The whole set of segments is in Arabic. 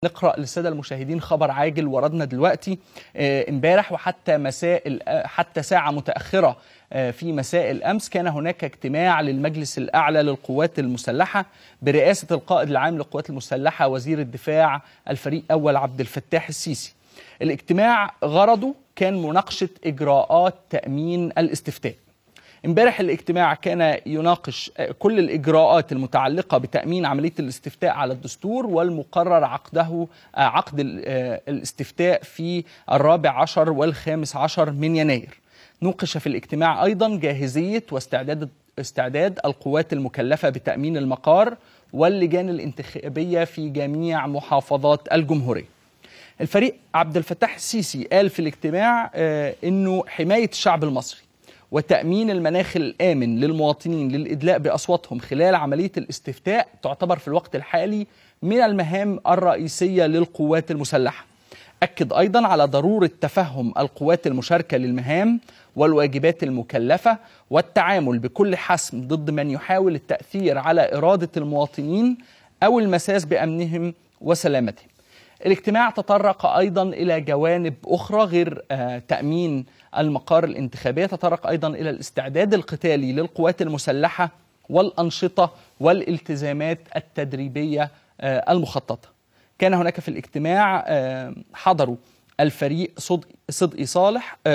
نقرأ للسادة المشاهدين خبر عاجل وردنا دلوقتي امبارح حتى ساعة متأخرة في مساء الأمس كان هناك اجتماع للمجلس الأعلى للقوات المسلحة برئاسة القائد العام للقوات المسلحة وزير الدفاع الفريق أول عبد الفتاح السيسي. الاجتماع غرضه كان مناقشة إجراءات تأمين الاستفتاء. امبارح الاجتماع كان يناقش كل الإجراءات المتعلقة بتأمين عملية الاستفتاء على الدستور والمقرر عقد الاستفتاء في 14 و15 من يناير. نوقش في الاجتماع أيضا جاهزية واستعداد القوات المكلفة بتأمين المقار واللجان الانتخابية في جميع محافظات الجمهورية. الفريق عبد الفتاح السيسي قال في الاجتماع إنه حماية الشعب المصري وتأمين المناخ الآمن للمواطنين للإدلاء بأصواتهم خلال عملية الاستفتاء تعتبر في الوقت الحالي من المهام الرئيسية للقوات المسلحة. أكد أيضا على ضرورة تفهم القوات المشاركة للمهام والواجبات المكلفة والتعامل بكل حسم ضد من يحاول التأثير على إرادة المواطنين أو المساس بأمنهم وسلامتهم. الاجتماع تطرق أيضا إلى جوانب أخرى غير تأمين المقار الانتخابية، تطرق أيضا إلى الاستعداد القتالي للقوات المسلحة والأنشطة والالتزامات التدريبية المخططة. كان هناك في الاجتماع حضروا الفريق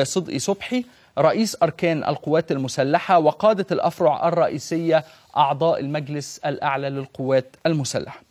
صدقي صبحي رئيس أركان القوات المسلحة وقادة الأفرع الرئيسية أعضاء المجلس الأعلى للقوات المسلحة.